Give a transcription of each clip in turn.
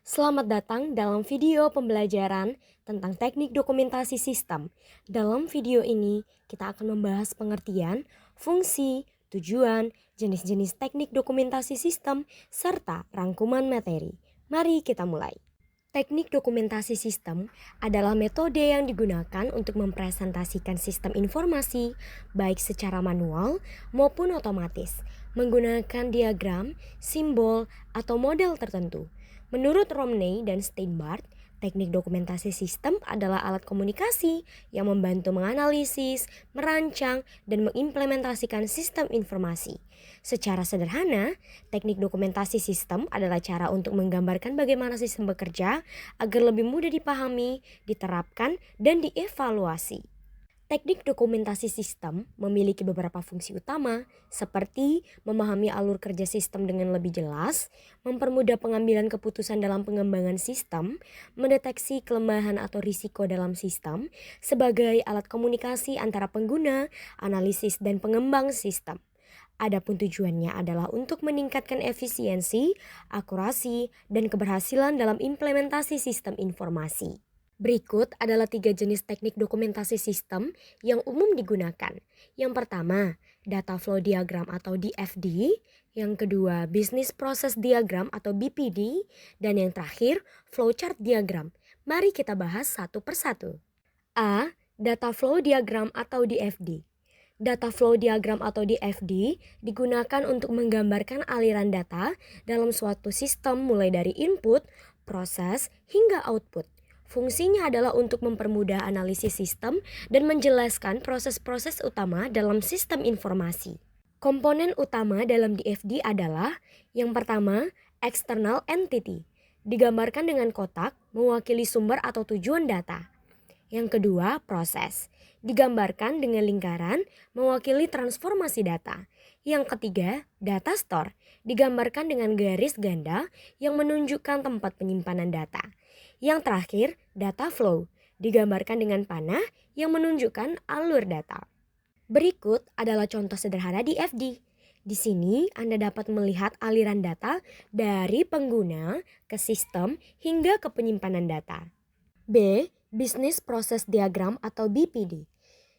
Selamat datang dalam video pembelajaran tentang teknik dokumentasi sistem. Dalam video ini, kita akan membahas pengertian, fungsi, tujuan, jenis-jenis teknik dokumentasi sistem, serta rangkuman materi. Mari kita mulai. Teknik dokumentasi sistem adalah metode yang digunakan untuk mempresentasikan sistem informasi, baik secara manual maupun otomatis, menggunakan diagram, simbol, atau model tertentu. Menurut Romney dan Steinbart, teknik dokumentasi sistem adalah alat komunikasi yang membantu menganalisis, merancang, dan mengimplementasikan sistem informasi. Secara sederhana, teknik dokumentasi sistem adalah cara untuk menggambarkan bagaimana sistem bekerja agar lebih mudah dipahami, diterapkan, dan dievaluasi. Teknik dokumentasi sistem memiliki beberapa fungsi utama, seperti memahami alur kerja sistem dengan lebih jelas, mempermudah pengambilan keputusan dalam pengembangan sistem, mendeteksi kelemahan atau risiko dalam sistem, sebagai alat komunikasi antara pengguna, analisis, dan pengembang sistem. Adapun tujuannya adalah untuk meningkatkan efisiensi, akurasi, dan keberhasilan dalam implementasi sistem informasi. Berikut adalah 3 jenis teknik dokumentasi sistem yang umum digunakan. Yang pertama, data flow diagram atau DFD. Yang kedua, business process diagram atau BPD. Dan yang terakhir, flowchart diagram. Mari kita bahas satu persatu. A. Data flow diagram atau DFD. Data flow diagram atau DFD digunakan untuk menggambarkan aliran data dalam suatu sistem mulai dari input, proses, hingga output. Fungsinya adalah untuk mempermudah analisis sistem dan menjelaskan proses-proses utama dalam sistem informasi. Komponen utama dalam DFD adalah yang pertama, external entity, digambarkan dengan kotak mewakili sumber atau tujuan data. Yang kedua, proses, digambarkan dengan lingkaran mewakili transformasi data. Yang ketiga, data store, digambarkan dengan garis ganda yang menunjukkan tempat penyimpanan data. Yang terakhir, data flow, digambarkan dengan panah yang menunjukkan alur data. Berikut adalah contoh sederhana DFD. Di sini Anda dapat melihat aliran data dari pengguna ke sistem hingga ke penyimpanan data. B. Business Process Diagram atau BPD.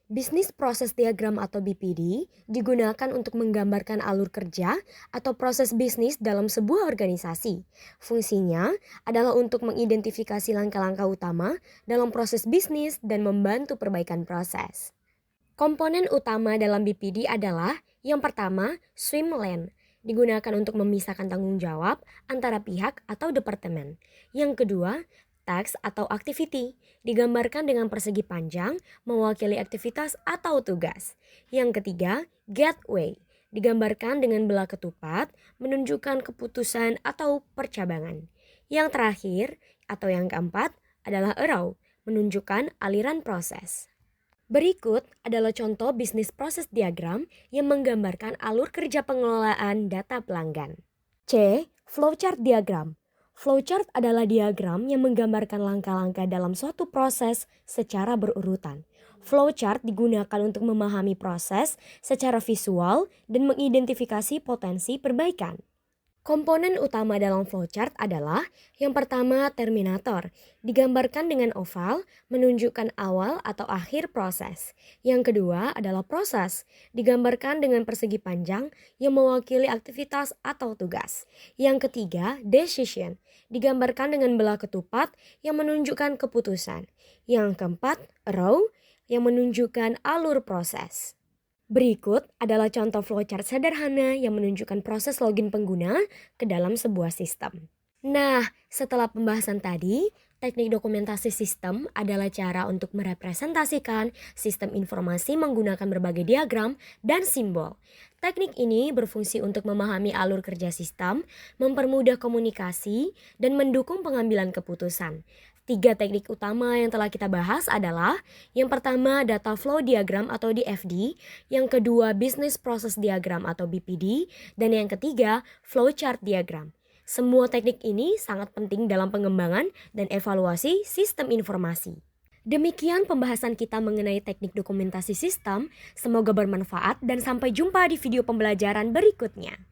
Business Process Diagram atau BPD digunakan untuk menggambarkan alur kerja atau proses bisnis dalam sebuah organisasi. Fungsinya adalah untuk mengidentifikasi langkah-langkah utama dalam proses bisnis dan membantu perbaikan proses. Komponen utama dalam BPD adalah yang pertama, swim lane, digunakan untuk memisahkan tanggung jawab antara pihak atau departemen. Yang kedua, task atau activity, digambarkan dengan persegi panjang mewakili aktivitas atau tugas. Yang ketiga, gateway, digambarkan dengan belah ketupat menunjukkan keputusan atau percabangan. Yang terakhir atau yang keempat adalah arrow, menunjukkan aliran proses. Berikut adalah contoh bisnis proses diagram yang menggambarkan alur kerja pengelolaan data pelanggan. C. Flowchart diagram. Flowchart adalah diagram yang menggambarkan langkah-langkah dalam suatu proses secara berurutan. Flowchart digunakan untuk memahami proses secara visual dan mengidentifikasi potensi perbaikan. Komponen utama dalam flowchart adalah yang pertama, terminator, digambarkan dengan oval menunjukkan awal atau akhir proses. Yang kedua adalah proses, digambarkan dengan persegi panjang yang mewakili aktivitas atau tugas. Yang ketiga, decision, digambarkan dengan belah ketupat yang menunjukkan keputusan. Yang keempat, row, yang menunjukkan alur proses. Berikut adalah contoh flowchart sederhana yang menunjukkan proses login pengguna ke dalam sebuah sistem. Nah, setelah pembahasan tadi, teknik dokumentasi sistem adalah cara untuk merepresentasikan sistem informasi menggunakan berbagai diagram dan simbol. Teknik ini berfungsi untuk memahami alur kerja sistem, mempermudah komunikasi, dan mendukung pengambilan keputusan. 3 teknik utama yang telah kita bahas adalah yang pertama, data flow diagram atau DFD, yang kedua, business process diagram atau BPD, dan yang ketiga, flowchart diagram. Semua teknik ini sangat penting dalam pengembangan dan evaluasi sistem informasi. Demikian pembahasan kita mengenai teknik dokumentasi sistem. Semoga bermanfaat dan sampai jumpa di video pembelajaran berikutnya.